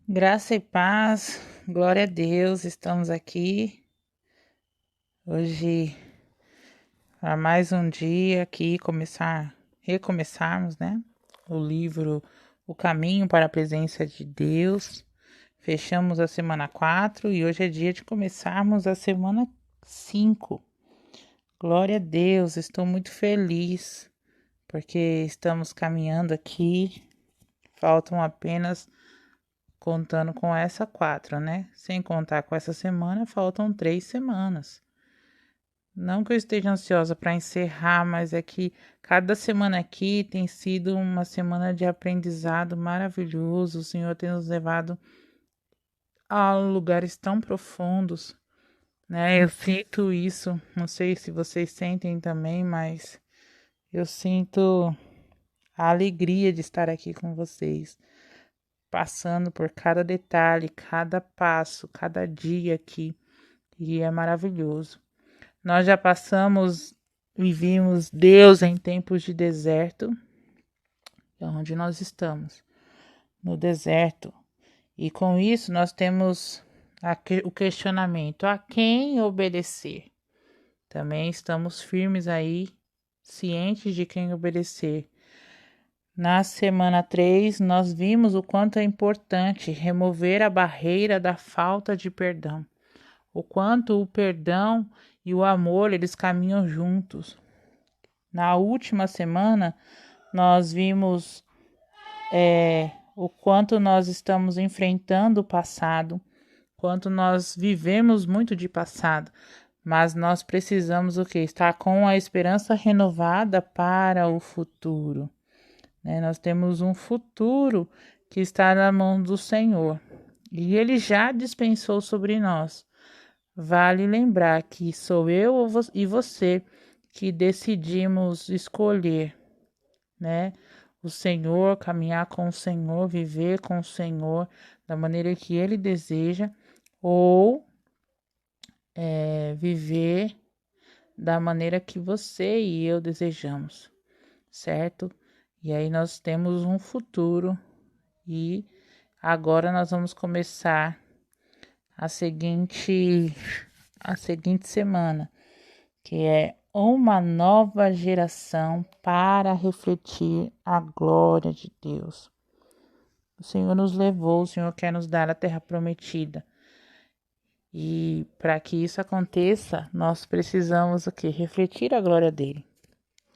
Graça e paz, glória a Deus, estamos aqui hoje para mais um dia aqui recomeçarmos, né? O livro O Caminho para a Presença de Deus. Fechamos a semana 4 e hoje é dia de começarmos a semana 5. Glória a Deus, estou muito feliz porque estamos caminhando aqui. Faltam apenas contando com essa 4, né? Sem contar com essa semana, faltam 3 semanas. Não que eu esteja ansiosa para encerrar, mas é que cada semana aqui tem sido uma semana de aprendizado maravilhoso. O Senhor tem nos levado a lugares tão profundos, né? Eu sinto isso, não sei se vocês sentem também, mas eu sinto a alegria de estar aqui com vocês, passando por cada detalhe, cada passo, cada dia aqui, e é maravilhoso. Nós já vivimos Deus em tempos de deserto, é onde nós estamos, no deserto. E com isso nós temos o questionamento: a quem obedecer? Também estamos firmes aí, cientes de quem obedecer. Na semana 3, nós vimos o quanto é importante remover a barreira da falta de perdão. O quanto o perdão e o amor, eles caminham juntos. Na última semana, nós vimos o quanto nós estamos enfrentando o passado, quanto nós vivemos muito de passado, mas nós precisamos o quê? Estar com a esperança renovada para o futuro. Nós temos um futuro que está na mão do Senhor e Ele já dispensou sobre nós. Vale lembrar que sou eu e você que decidimos escolher, né? O Senhor, caminhar com o Senhor, viver com o Senhor da maneira que Ele deseja, ou viver da maneira que você e eu desejamos, certo? E aí nós temos um futuro e agora nós vamos começar a seguinte semana, que é uma nova geração para refletir a glória de Deus. O Senhor nos levou, o Senhor quer nos dar a terra prometida. E para que isso aconteça, nós precisamos o quê? Refletir a glória dele.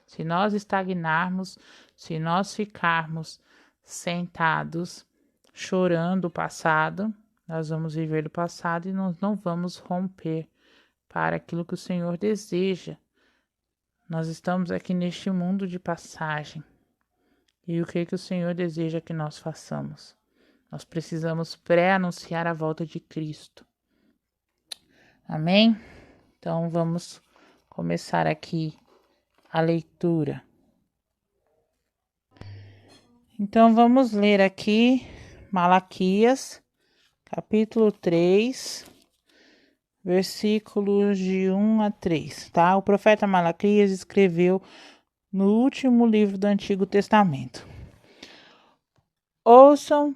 Se nós estagnarmos, se nós ficarmos sentados, chorando o passado, nós vamos viver do passado e nós não vamos romper para aquilo que o Senhor deseja. Nós estamos aqui neste mundo de passagem. E o que o Senhor deseja que nós façamos? Nós precisamos pré-anunciar a volta de Cristo. Amém? Então vamos começar aqui a leitura. Então vamos ler aqui Malaquias, capítulo 3, versículos de 1 a 3, tá? O profeta Malaquias escreveu no último livro do Antigo Testamento. Ouçam,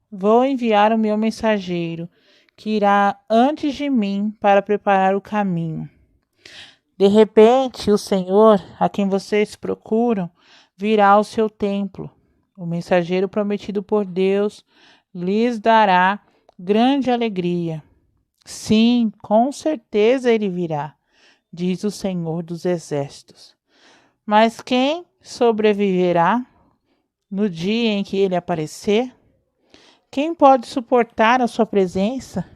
vou enviar o meu mensageiro, que irá antes de mim para preparar o caminho. De repente, o Senhor, a quem vocês procuram, virá ao seu templo. O mensageiro prometido por Deus lhes dará grande alegria. Sim, com certeza ele virá, diz o Senhor dos Exércitos. Mas quem sobreviverá no dia em que ele aparecer? Quem pode suportar a sua presença?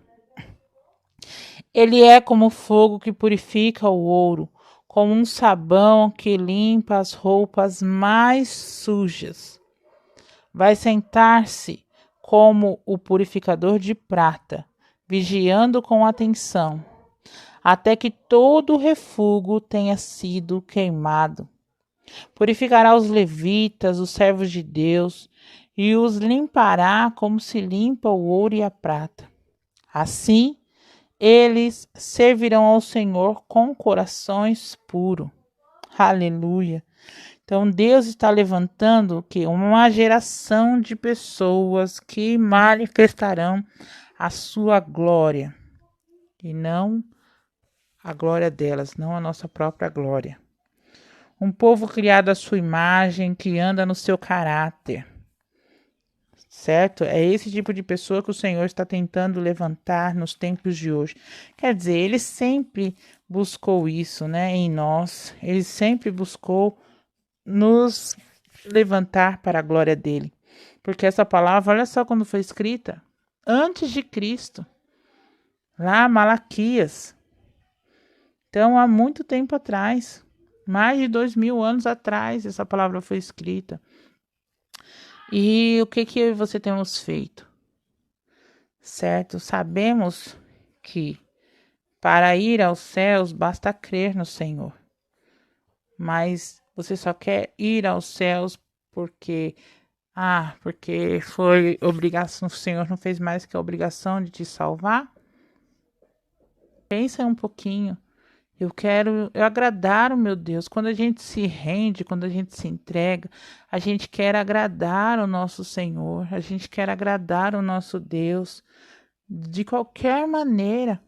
Ele é como fogo que purifica o ouro, como um sabão que limpa as roupas mais sujas. Vai sentar-se como o purificador de prata, vigiando com atenção, até que todo o refúgio tenha sido queimado. Purificará os levitas, os servos de Deus, e os limpará como se limpa o ouro e a prata. Assim, eles servirão ao Senhor com corações puros. Aleluia! Então, Deus está levantando o quê? Uma geração de pessoas que manifestarão a sua glória e não a glória delas, não a nossa própria glória. Um povo criado à sua imagem, que anda no seu caráter. Certo? É esse tipo de pessoa que o Senhor está tentando levantar nos tempos de hoje. Quer dizer, ele sempre buscou isso, né, em nós. Ele sempre buscou nos levantar para a glória dele. Porque essa palavra, olha só quando foi escrita, antes de Cristo, lá Malaquias. Então, há muito tempo atrás, mais de 2000 anos atrás, essa palavra foi escrita. E o que você temos feito? Certo? Sabemos que para ir aos céus basta crer no Senhor. Mas você só quer ir aos céus porque foi obrigação, o Senhor não fez mais que a obrigação de te salvar? Pensa um pouquinho. Eu quero agradar o meu Deus. Quando a gente se rende, quando a gente se entrega, a gente quer agradar o nosso Senhor, a gente quer agradar o nosso Deus de qualquer maneira.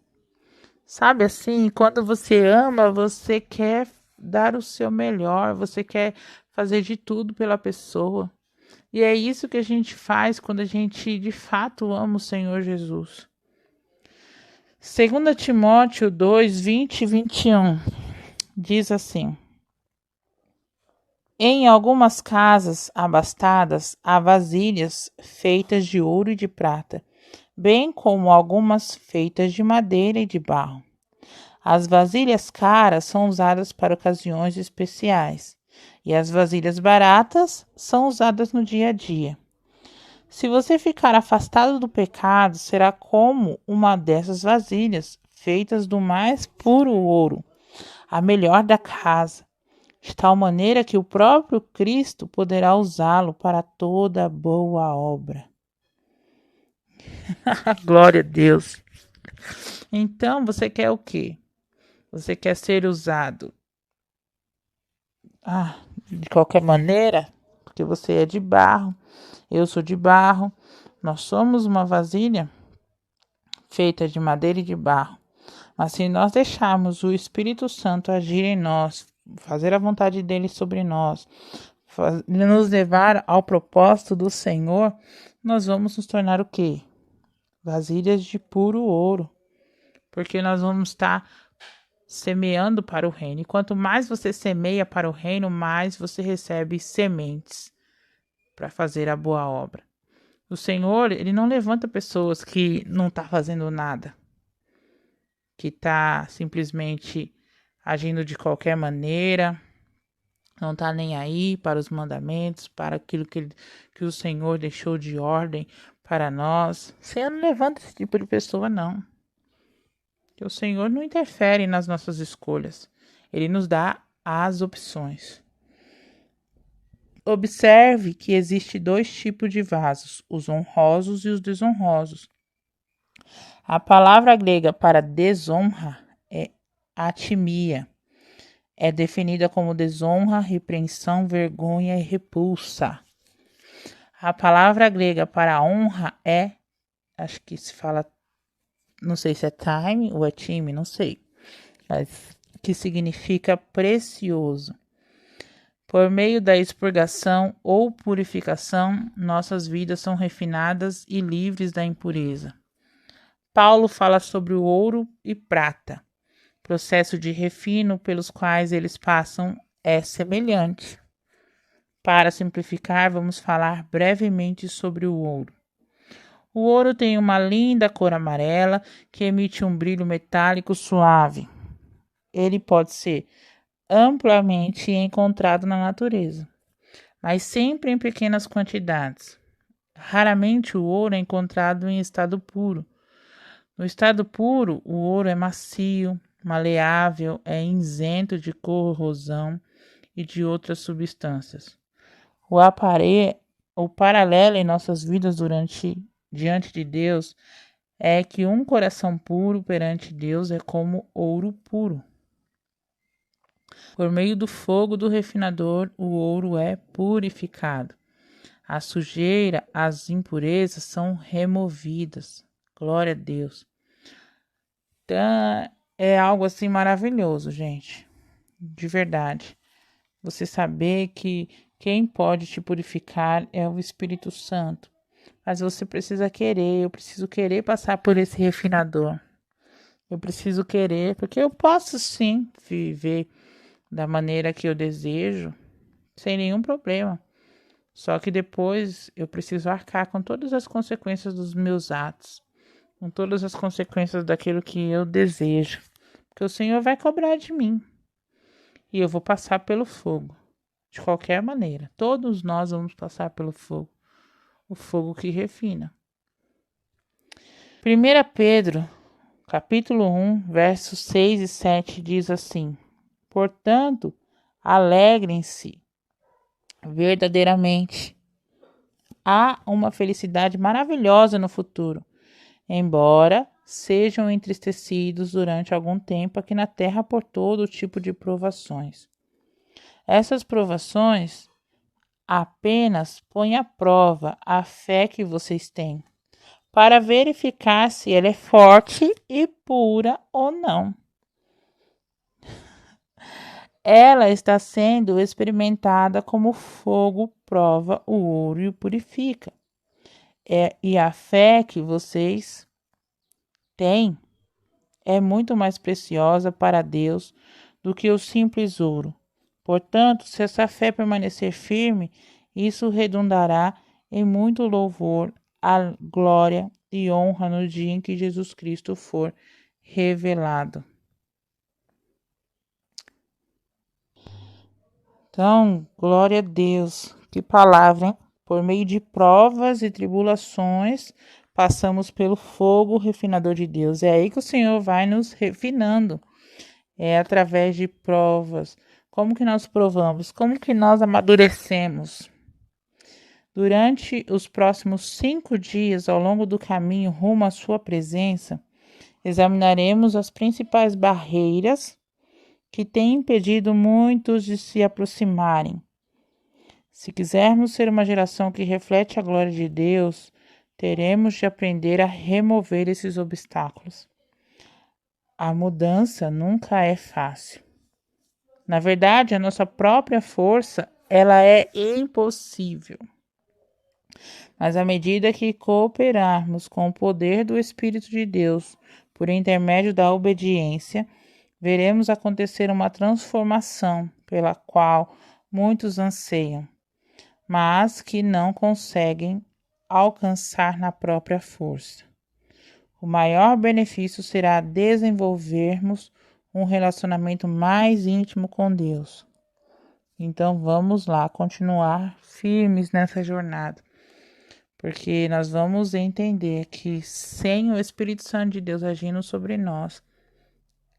Sabe assim, quando você ama, você quer dar o seu melhor, você quer fazer de tudo pela pessoa. E é isso que a gente faz quando a gente de fato ama o Senhor Jesus. 2 Timóteo 2, 20 e 21 diz assim: em algumas casas abastadas há vasilhas feitas de ouro e de prata, bem como algumas feitas de madeira e de barro. As vasilhas caras são usadas para ocasiões especiais, e as vasilhas baratas são usadas no dia a dia. Se você ficar afastado do pecado, será como uma dessas vasilhas, feitas do mais puro ouro, a melhor da casa, de tal maneira que o próprio Cristo poderá usá-lo para toda boa obra. Glória a Deus. Então, você quer o quê? Você quer ser usado de qualquer maneira? Porque você é de barro, eu sou de barro, nós somos uma vasilha feita de madeira e de barro. Mas se nós deixarmos o Espírito Santo agir em nós, fazer a vontade dele sobre nós, nos levar ao propósito do Senhor, nós vamos nos tornar o quê? Vasilhas de puro ouro. Porque nós vamos estar semeando para o reino. E quanto mais você semeia para o reino, mais você recebe sementes para fazer a boa obra. O Senhor, ele não levanta pessoas que não estão fazendo nada, que está simplesmente agindo de qualquer maneira, não está nem aí para os mandamentos, para aquilo que o Senhor deixou de ordem para nós. O Senhor não levanta esse tipo de pessoa, não. O Senhor não interfere nas nossas escolhas. Ele nos dá as opções. Observe que existe dois tipos de vasos, os honrosos e os desonrosos. A palavra grega para desonra é atimia. É definida como desonra, repreensão, vergonha e repulsa. A palavra grega para honra é, acho que se fala, não sei se é time ou é time, não sei, mas que significa precioso. Por meio da expurgação ou purificação, nossas vidas são refinadas e livres da impureza. Paulo fala sobre o ouro e prata. Processo de refino pelos quais eles passam é semelhante. Para simplificar, vamos falar brevemente sobre o ouro. O ouro tem uma linda cor amarela que emite um brilho metálico suave. Ele pode ser amplamente encontrado na natureza, mas sempre em pequenas quantidades. Raramente o ouro é encontrado em estado puro. No estado puro, o ouro é macio, maleável, é isento de corrosão e de outras substâncias. O paralelo em nossas vidas diante de Deus é que um coração puro perante Deus é como ouro puro. Por meio do fogo do refinador, o ouro é purificado. A sujeira, as impurezas são removidas. Glória a Deus. Então, é algo assim maravilhoso, gente. De verdade. Você saber que quem pode te purificar é o Espírito Santo. Mas você precisa querer, eu preciso querer passar por esse refinador. Eu preciso querer, porque eu posso sim viver da maneira que eu desejo, sem nenhum problema. Só que depois eu preciso arcar com todas as consequências dos meus atos, com todas as consequências daquilo que eu desejo. Porque o Senhor vai cobrar de mim. E eu vou passar pelo fogo. De qualquer maneira. Todos nós vamos passar pelo fogo. O fogo que refina. 1 Pedro, capítulo 1, versos 6 e 7 diz assim: Portanto, alegrem-se verdadeiramente. Há uma felicidade maravilhosa no futuro, embora sejam entristecidos durante algum tempo aqui na terra por todo tipo de provações. Essas provações apenas põem à prova a fé que vocês têm, para verificar se ela é forte e pura ou não. Ela está sendo experimentada como fogo prova o ouro e o purifica. E a fé que vocês têm é muito mais preciosa para Deus do que o simples ouro. Portanto, se essa fé permanecer firme, isso redundará em muito louvor, a glória e honra no dia em que Jesus Cristo for revelado. Então, glória a Deus. Que palavra, hein? Por meio de provas e tribulações, passamos pelo fogo refinador de Deus. É aí que o Senhor vai nos refinando. É através de provas. Como que nós provamos? Como que nós amadurecemos? Durante os próximos 5 dias, ao longo do caminho rumo à sua presença, examinaremos as principais barreiras que têm impedido muitos de se aproximarem. Se quisermos ser uma geração que reflete a glória de Deus, teremos de aprender a remover esses obstáculos. A mudança nunca é fácil. Na verdade, a nossa própria força, ela é impossível. Mas à medida que cooperarmos com o poder do Espírito de Deus, por intermédio da obediência, veremos acontecer uma transformação pela qual muitos anseiam, mas que não conseguem alcançar na própria força. O maior benefício será desenvolvermos um relacionamento mais íntimo com Deus. Então vamos lá, continuar firmes nessa jornada, porque nós vamos entender que sem o Espírito Santo de Deus agindo sobre nós,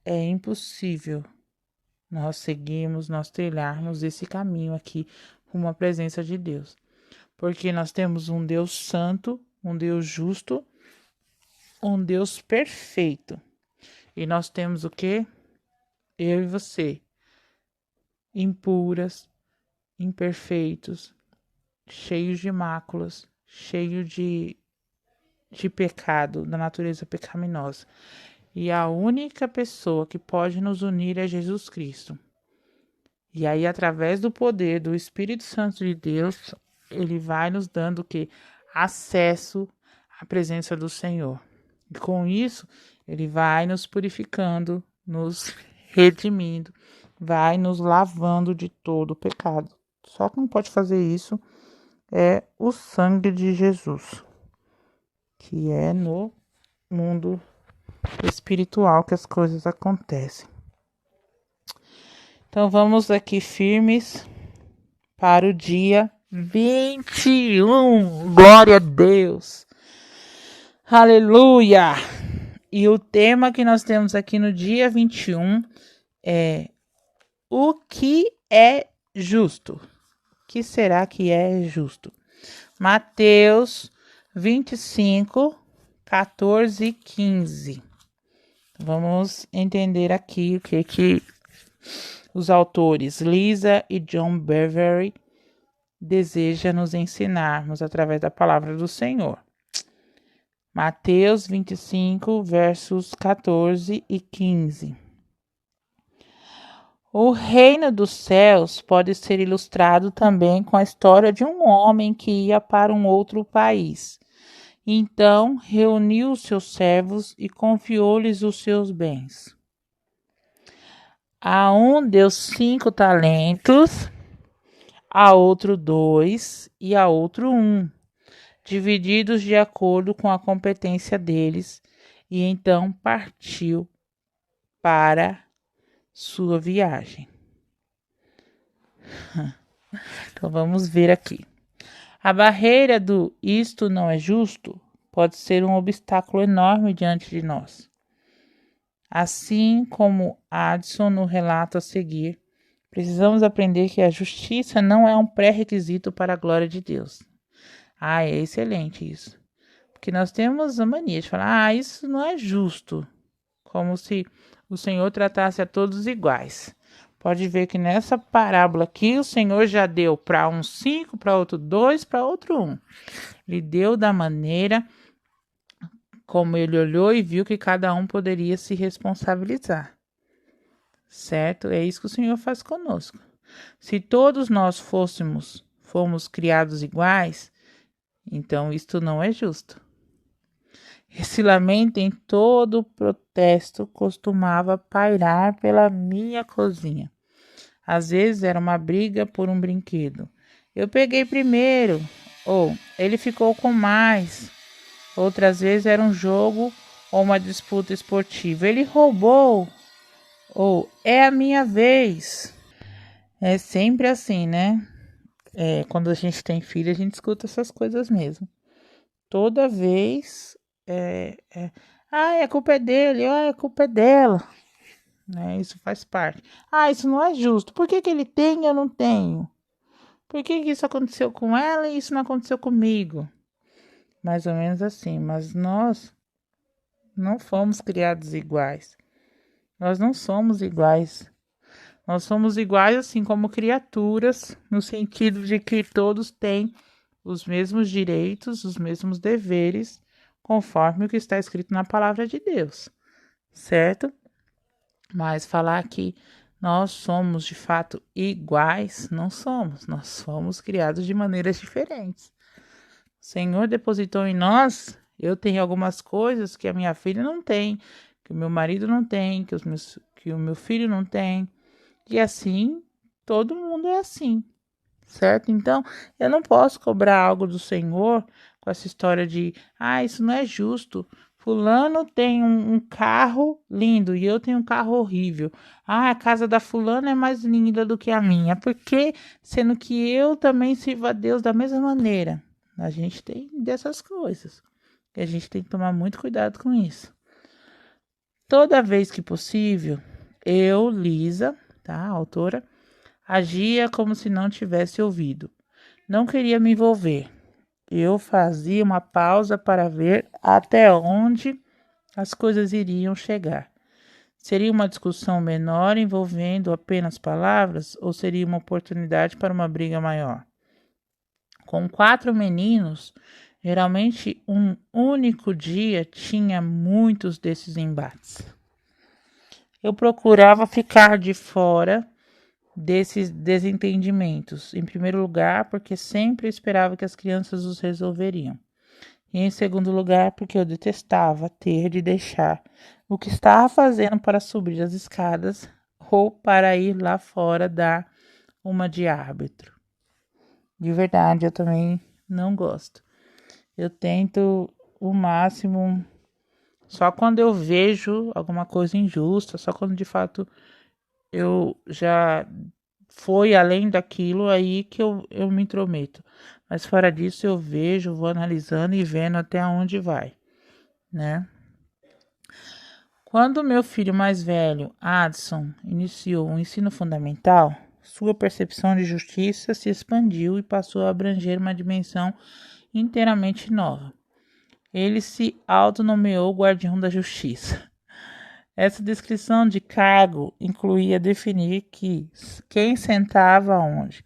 é impossível nós trilharmos esse caminho aqui rumo à presença de Deus. Porque nós temos um Deus santo, um Deus justo, um Deus perfeito. E nós temos o quê? Eu e você, impuras, imperfeitos, cheios de máculas, cheios de pecado, da natureza pecaminosa. E a única pessoa que pode nos unir é Jesus Cristo. E aí, através do poder do Espírito Santo de Deus, ele vai nos dando o quê? Acesso à presença do Senhor. E com isso, ele vai nos purificando, nos redimindo, vai nos lavando de todo o pecado. Só quem pode fazer isso é o sangue de Jesus, que é no mundo espiritual que as coisas acontecem. Então vamos aqui firmes para o dia 21. Glória a Deus. Aleluia. E o tema que nós temos aqui no dia 21 é: o que é justo? O que será que é justo? Mateus 25, 14 e 15. Vamos entender aqui o que os autores Lisa e John Bevere desejam nos ensinarmos através da palavra do Senhor. Mateus 25, versos 14 e 15. O reino dos céus pode ser ilustrado também com a história de um homem que ia para um outro país. Então reuniu os seus servos e confiou-lhes os seus bens. A um deu 5 talentos, a outro 2 e a outro 1, divididos de acordo com a competência deles, e então partiu para sua viagem. Então vamos ver aqui. A barreira do isto não é justo pode ser um obstáculo enorme diante de nós. Assim como Addison no relato a seguir, precisamos aprender que a justiça não é um pré-requisito para a glória de Deus. É excelente isso. Porque nós temos a mania de falar, isso não é justo. Como se o Senhor tratasse a todos iguais. Pode ver que nessa parábola aqui, o Senhor já deu para um 5, para outro 2, para outro 1. Ele deu da maneira como ele olhou e viu que cada um poderia se responsabilizar. Certo? É isso que o Senhor faz conosco. Se todos nós fomos criados iguais, então isto não é justo. Esse lamento em todo o protesto costumava pairar pela minha cozinha. Às vezes era uma briga por um brinquedo. Eu peguei primeiro, ou ele ficou com mais. Outras vezes era um jogo ou uma disputa esportiva. Ele roubou, ou é a minha vez. É sempre assim, né? Quando a gente tem filho, a gente escuta essas coisas mesmo. Toda vez a culpa é dele, a culpa é dela. Né? Isso faz parte. Isso não é justo. Por que ele tem e eu não tenho? Por que isso aconteceu com ela e isso não aconteceu comigo? Mais ou menos assim. Mas nós não fomos criados iguais. Nós não somos iguais. Nós somos iguais assim como criaturas, no sentido de que todos têm os mesmos direitos, os mesmos deveres, conforme o que está escrito na palavra de Deus, certo? Mas falar que nós somos de fato iguais, não somos. Nós somos criados de maneiras diferentes. O Senhor depositou em nós, eu tenho algumas coisas que a minha filha não tem, que o meu marido não tem, que o meu filho não tem. E assim, todo mundo é assim, certo? Então, eu não posso cobrar algo do Senhor com essa história de, isso não é justo. Fulano tem um carro lindo e eu tenho um carro horrível. A casa da fulana é mais linda do que a minha. Porque, sendo que eu também sirvo a Deus da mesma maneira. A gente tem dessas coisas. E a gente tem que tomar muito cuidado com isso. Toda vez que possível, eu, Lisa, a autora, agia como se não tivesse ouvido. Não queria me envolver. Eu fazia uma pausa para ver até onde as coisas iriam chegar. Seria uma discussão menor envolvendo apenas palavras ou seria uma oportunidade para uma briga maior? Com 4 meninos, geralmente um único dia tinha muitos desses embates. Eu procurava ficar de fora desses desentendimentos. Em primeiro lugar, porque sempre esperava que as crianças os resolveriam. E em segundo lugar, porque eu detestava ter de deixar o que estava fazendo para subir as escadas ou para ir lá fora dar uma de árbitro. De verdade, eu também não gosto. Eu tento o máximo só quando eu vejo alguma coisa injusta, só quando de fato eu já foi além daquilo aí que eu me intrometo. Mas fora disso eu vejo, vou analisando e vendo até onde vai, né? Quando meu filho mais velho, Addison, iniciou o ensino fundamental, sua percepção de justiça se expandiu e passou a abranger uma dimensão inteiramente nova. Ele se autonomeou guardião da justiça. Essa descrição de cargo incluía definir quem sentava onde.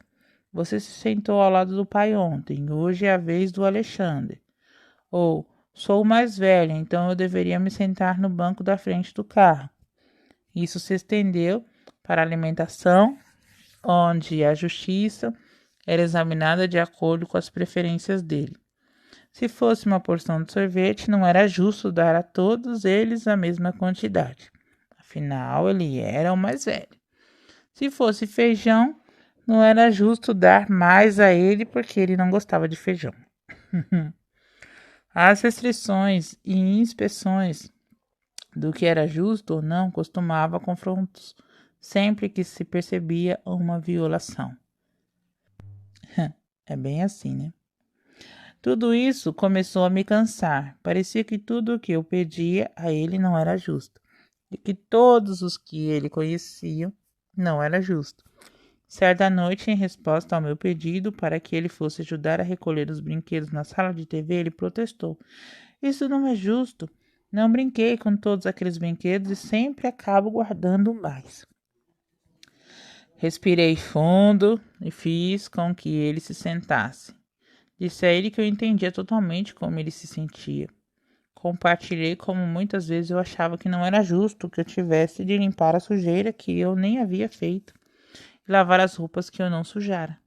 Você se sentou ao lado do pai ontem, hoje é a vez do Alexandre. Ou, sou o mais velho, então eu deveria me sentar no banco da frente do carro. Isso se estendeu para a alimentação, onde a justiça era examinada de acordo com as preferências dele. Se fosse uma porção de sorvete, não era justo dar a todos eles a mesma quantidade. Afinal, ele era o mais velho. Se fosse feijão, não era justo dar mais a ele porque ele não gostava de feijão. As restrições e inspeções do que era justo ou não costumava confrontos sempre que se percebia uma violação. É bem assim, né? Tudo isso começou a me cansar. Parecia que tudo o que eu pedia a ele não era justo, e que todos os que ele conhecia não era justo. Certa noite, em resposta ao meu pedido para que ele fosse ajudar a recolher os brinquedos na sala de TV, ele protestou. Isso não é justo. Não brinquei com todos aqueles brinquedos e sempre acabo guardando mais. Respirei fundo e fiz com que ele se sentasse. Disse a ele que eu entendia totalmente como ele se sentia. Compartilhei como muitas vezes eu achava que não era justo que eu tivesse de limpar a sujeira que eu nem havia feito e lavar as roupas que eu não sujara.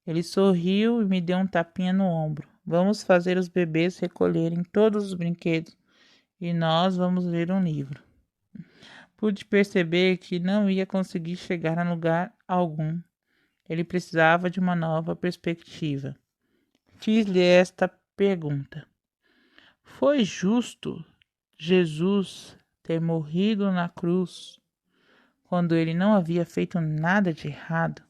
Ele sorriu e me deu um tapinha no ombro. Vamos fazer os bebês recolherem todos os brinquedos e nós vamos ler um livro. Pude perceber que não ia conseguir chegar a lugar algum. Ele precisava de uma nova perspectiva. Fiz-lhe esta pergunta. Foi justo Jesus ter morrido na cruz quando ele não havia feito nada de errado?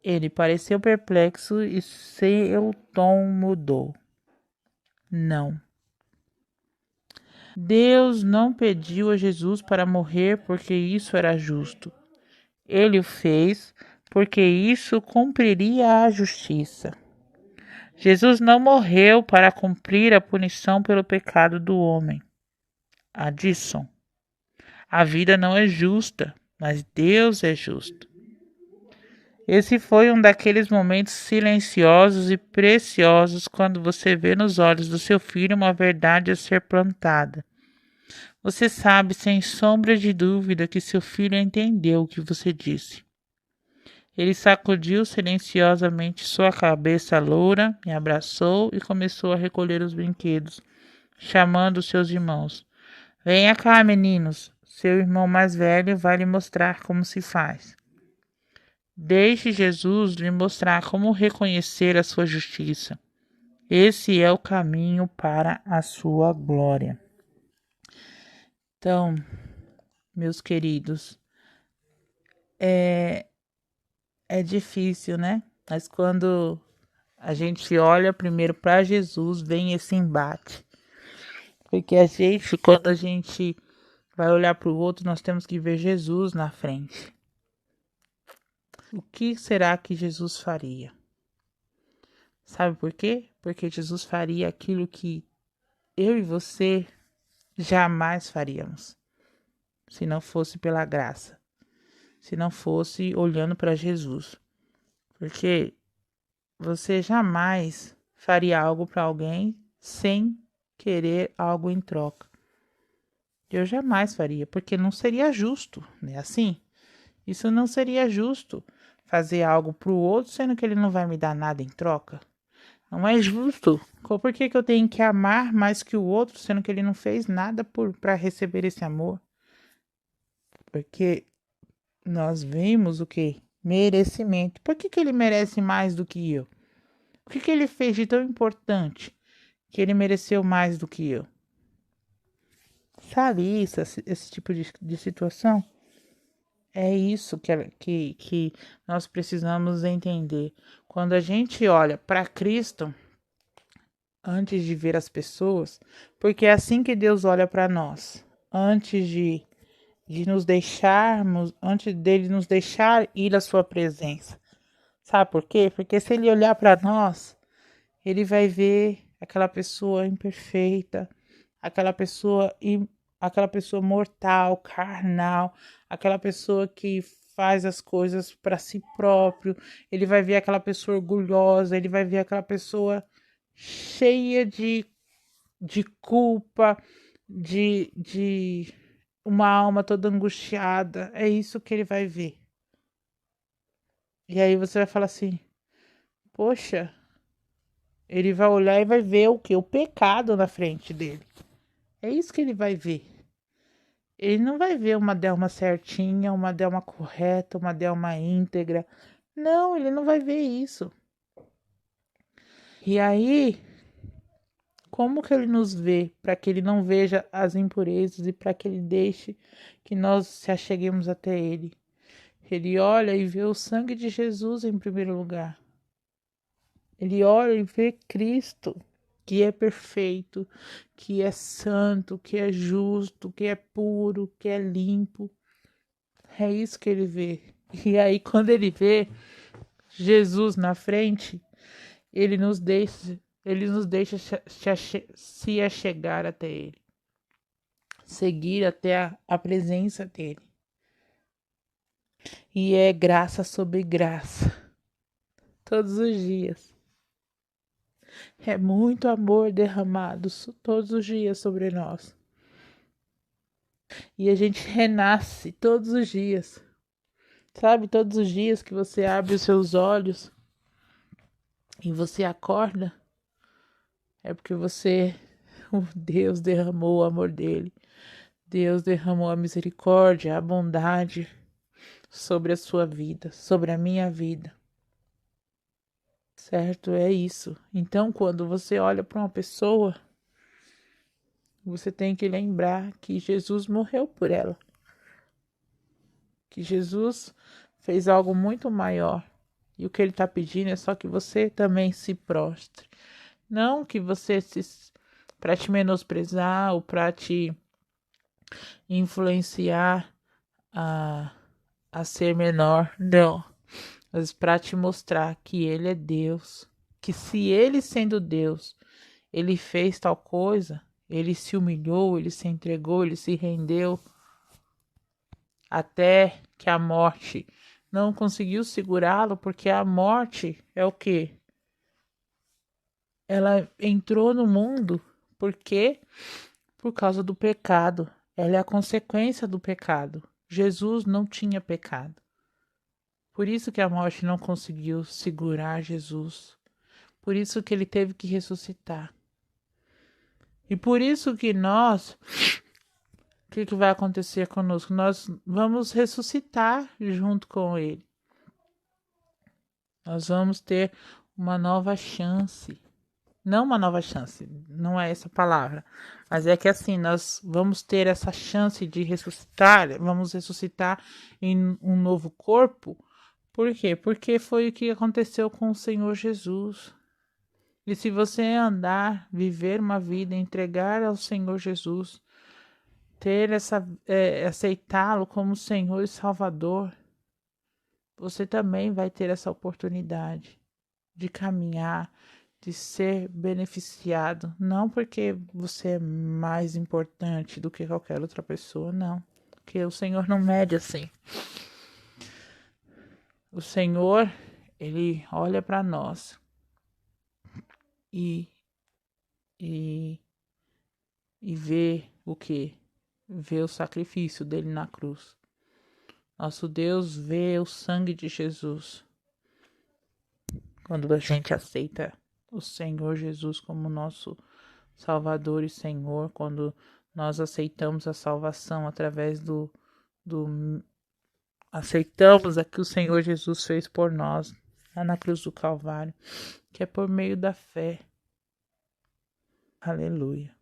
Ele pareceu perplexo e seu tom mudou. Não. Deus não pediu a Jesus para morrer porque isso era justo. Ele o fez porque isso cumpriria a justiça. Jesus não morreu para cumprir a punição pelo pecado do homem. Addison. A vida não é justa, mas Deus é justo. Esse foi um daqueles momentos silenciosos e preciosos quando você vê nos olhos do seu filho uma verdade a ser plantada. Você sabe sem sombra de dúvida que seu filho entendeu o que você disse. Ele sacudiu silenciosamente sua cabeça loura, me abraçou e começou a recolher os brinquedos, chamando seus irmãos. Venha cá, meninos. Seu irmão mais velho vai lhe mostrar como se faz. Deixe Jesus lhe mostrar como reconhecer a sua justiça. Esse é o caminho para a sua glória. Então, meus queridos, é difícil, né? Mas quando a gente olha primeiro para Jesus, vem esse embate. Porque quando a gente vai olhar para o outro, nós temos que ver Jesus na frente. O que será que Jesus faria? Sabe por quê? Porque Jesus faria aquilo que eu e você jamais faríamos, se não fosse pela graça, se não fosse olhando para Jesus. Porque você jamais faria algo para alguém sem querer algo em troca. Eu jamais faria, porque não seria justo, né? Assim, isso não seria justo, fazer algo para o outro, sendo que ele não vai me dar nada em troca. Não é justo. Por que eu tenho que amar mais que o outro, sendo que ele não fez nada para receber esse amor? Porque nós vemos o que? Merecimento. Por que ele merece mais do que eu? O que ele fez de tão importante que ele mereceu mais do que eu? Sabe isso, esse tipo de situação? É isso que nós precisamos entender. Quando a gente olha para Cristo, antes de ver as pessoas, porque é assim que Deus olha para nós. Antes de nos deixarmos, antes dele nos deixar ir à sua presença. Sabe por quê? Porque se ele olhar para nós, ele vai ver aquela pessoa imperfeita, aquela pessoa aquela pessoa mortal, carnal, aquela pessoa que faz as coisas para si próprio. Ele vai ver aquela pessoa orgulhosa, ele vai ver aquela pessoa cheia de culpa, de uma alma toda angustiada. É isso que ele vai ver. E aí você vai falar assim: poxa, ele vai olhar e vai ver o que? O pecado na frente dele. É isso que ele vai ver. Ele não vai ver uma Delma certinha, uma Delma correta, uma Delma íntegra. Não, ele não vai ver isso. E aí, como que ele nos vê para que ele não veja as impurezas e para que ele deixe que nós se acheguemos até ele? Ele olha e vê o sangue de Jesus em primeiro lugar. Ele olha e vê Cristo, que é perfeito, que é santo, que é justo, que é puro, que é limpo. É isso que ele vê. E aí, quando ele vê Jesus na frente, ele nos deixa se achegar até ele, seguir até a presença dele. E é graça sobre graça, todos os dias. É muito amor derramado todos os dias sobre nós. E a gente renasce todos os dias. Sabe, todos os dias que você abre os seus olhos e você acorda, é porque Deus derramou o amor dele. Deus derramou a misericórdia, a bondade sobre a sua vida, sobre a minha vida. Certo? É isso. Então, quando você olha para uma pessoa, você tem que lembrar que Jesus morreu por ela. Que Jesus fez algo muito maior. E o que ele está pedindo é só que você também se prostre. Não que você para te menosprezar ou para te influenciar a ser menor. Não. Mas para te mostrar que ele é Deus. Que se ele sendo Deus, ele fez tal coisa, ele se humilhou, ele se entregou, ele se rendeu até que a morte não conseguiu segurá-lo, porque a morte é o quê? Ela entrou no mundo porque por causa do pecado. Ela é a consequência do pecado. Jesus não tinha pecado. Por isso que a morte não conseguiu segurar Jesus. Por isso que ele teve que ressuscitar. E por isso que nós, o que vai acontecer conosco? Nós vamos ressuscitar junto com ele. Nós vamos ter uma nova chance. Não uma nova chance, não é essa a palavra. Mas é que assim, nós vamos ter essa chance de ressuscitar, vamos ressuscitar em um novo corpo. Por quê? Porque foi o que aconteceu com o Senhor Jesus. E se você andar, viver uma vida, entregar ao Senhor Jesus, ter aceitá-lo como Senhor e Salvador, você também vai ter essa oportunidade de caminhar, de ser beneficiado, não porque você é mais importante do que qualquer outra pessoa, não, porque o Senhor não mede assim. O Senhor, ele olha para nós e e vê o que? Vê o sacrifício dele na cruz. Nosso Deus vê o sangue de Jesus. Quando a gente aceita o Senhor Jesus como nosso Salvador e Senhor, quando nós aceitamos a salvação através aceitamos a que o Senhor Jesus fez por nós, lá na cruz do Calvário, que é por meio da fé. Aleluia.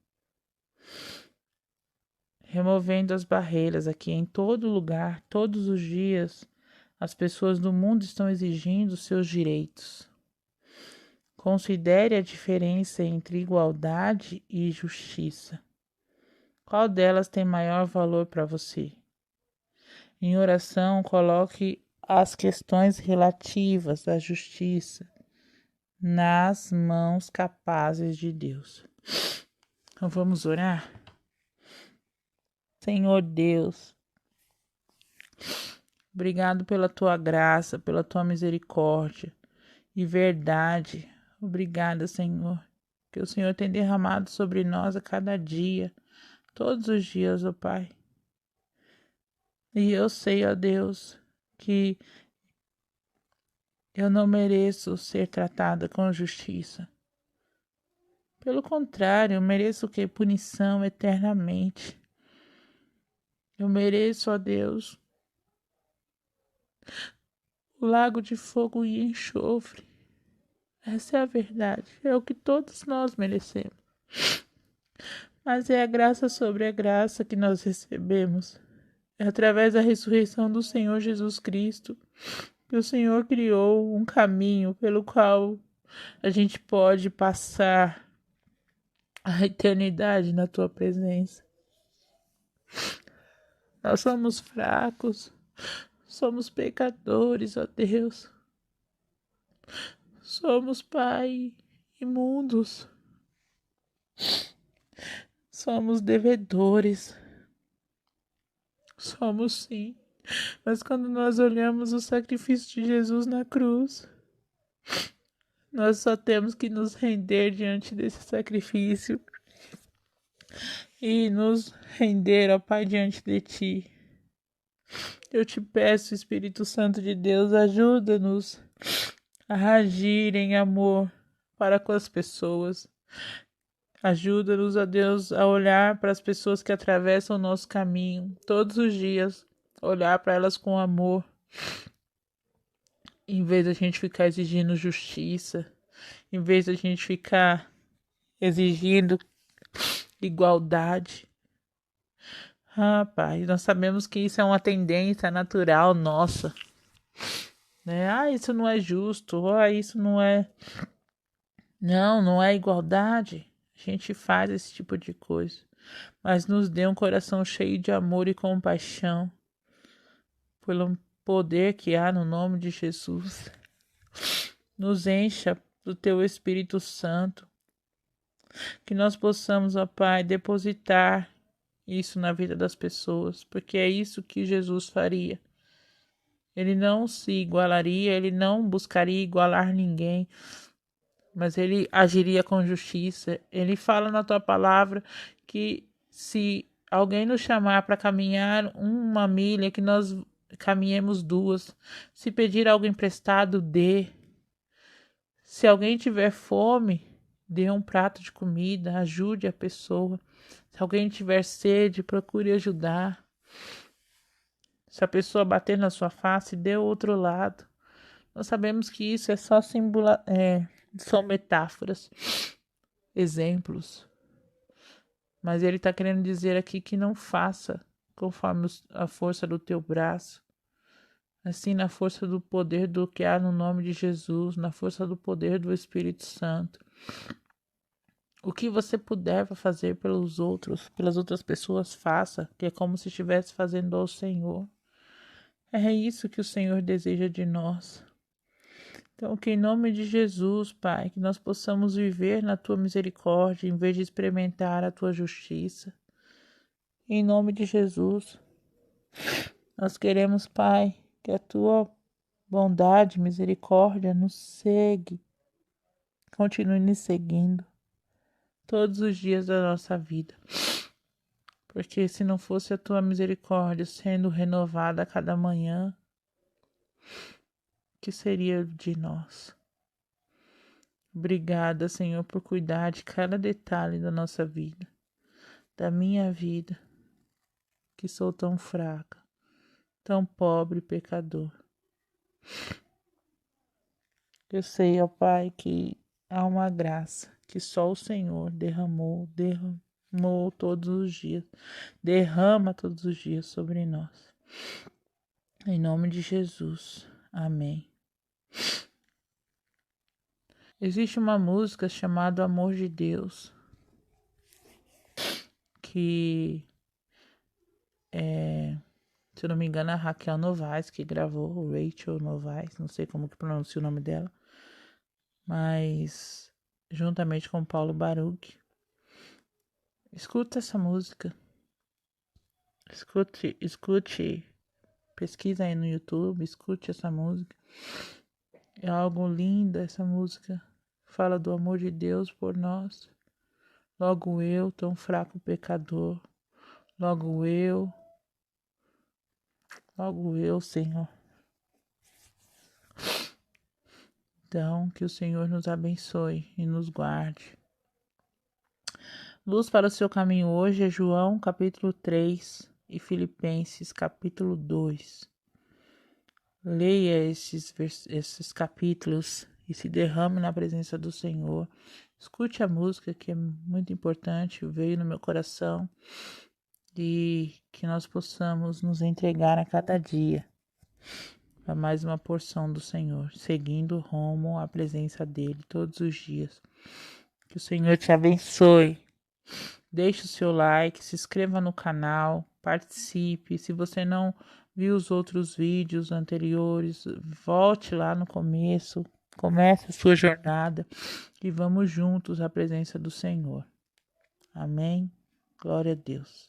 Removendo as barreiras aqui em todo lugar, todos os dias, as pessoas do mundo estão exigindo seus direitos. Considere a diferença entre igualdade e justiça. Qual delas tem maior valor para você? Em oração, coloque as questões relativas à justiça nas mãos capazes de Deus. Então vamos orar? Senhor Deus, obrigado pela tua graça, pela tua misericórdia e verdade. Obrigada, Senhor, que o Senhor tem derramado sobre nós a cada dia, todos os dias, ó Pai. E eu sei, ó Deus, que eu não mereço ser tratada com justiça. Pelo contrário, eu mereço o que? Punição eternamente. Eu mereço, ó Deus, o lago de fogo e enxofre. Essa é a verdade. É o que todos nós merecemos. Mas é a graça sobre a graça que nós recebemos. É através da ressurreição do Senhor Jesus Cristo que o Senhor criou um caminho pelo qual a gente pode passar a eternidade na tua presença. Nós somos fracos, somos pecadores, ó Deus. Somos, Pai, imundos. Somos devedores. Somos sim. Mas quando nós olhamos o sacrifício de Jesus na cruz, nós só temos que nos render diante desse sacrifício e nos render, ó Pai, diante de Ti. Eu te peço, Espírito Santo de Deus, ajuda-nos a agir em amor para com as pessoas. Ajuda-nos, ó Deus, a olhar para as pessoas que atravessam o nosso caminho todos os dias, olhar para elas com amor, em vez da gente ficar exigindo justiça, em vez da gente ficar exigindo igualdade. Ah, Pai, nós sabemos que isso é uma tendência natural nossa, né? Ah, isso não é justo, ah, isso não é... Não é igualdade. A gente faz esse tipo de coisa. Mas nos dê um coração cheio de amor e compaixão, pelo poder que há no nome de Jesus. Nos encha do teu Espírito Santo, que nós possamos, ó Pai, depositar isso na vida das pessoas, porque é isso que Jesus faria. Ele não se igualaria, ele não buscaria igualar ninguém, mas ele agiria com justiça. Ele fala na tua palavra que se alguém nos chamar para caminhar uma milha, que nós caminhemos duas. Se pedir algo emprestado, dê. Se alguém tiver fome, dê um prato de comida, ajude a pessoa. Se alguém tiver sede, procure ajudar. Se a pessoa bater na sua face, dê o outro lado. Nós sabemos que isso é só são metáforas, exemplos. Mas ele está querendo dizer aqui que não faça conforme a força do teu braço, assim na força do poder do que há no nome de Jesus, na força do poder do Espírito Santo. O que você puder fazer pelos outros, pelas outras pessoas, faça, que é como se estivesse fazendo ao Senhor. É isso que o Senhor deseja de nós. Então, que em nome de Jesus, Pai, que nós possamos viver na Tua misericórdia, em vez de experimentar a Tua justiça. Em nome de Jesus, nós queremos, Pai, que a Tua bondade, misericórdia nos segue, continue nos seguindo todos os dias da nossa vida. Porque se não fosse a Tua misericórdia sendo renovada a cada manhã, que seria de nós? Obrigada, Senhor, por cuidar de cada detalhe da nossa vida, da minha vida, que sou tão fraca, tão pobre e pecador. Eu sei, ó Pai, que há uma graça que só o Senhor derramou todos os dias, derrama todos os dias sobre nós. Em nome de Jesus. Amém. Existe uma música chamada Amor de Deus, que se eu não me engano, a Raquel Novaes que gravou, Rachel Novaes, não sei como que pronuncia o nome dela, mas juntamente com Paulo Baruch. Escuta essa música. Escute, pesquisa aí no YouTube, escute essa música. É algo lindo essa música. Fala do amor de Deus por nós. Logo eu, tão fraco pecador. Logo eu, Senhor. Então, que o Senhor nos abençoe e nos guarde. Luz para o seu caminho hoje é João capítulo 3 e Filipenses capítulo 2. Leia esses capítulos e se derrame na presença do Senhor. Escute a música que é muito importante, veio no meu coração, e que nós possamos nos entregar a cada dia a mais uma porção do Senhor, seguindo rumo à presença dele todos os dias. Que o Senhor te abençoe. Deixe o seu like, se inscreva no canal, participe. Se você não viu os outros vídeos anteriores, volte lá no começo, comece a sua jornada e vamos juntos à presença do Senhor. Amém? Glória a Deus.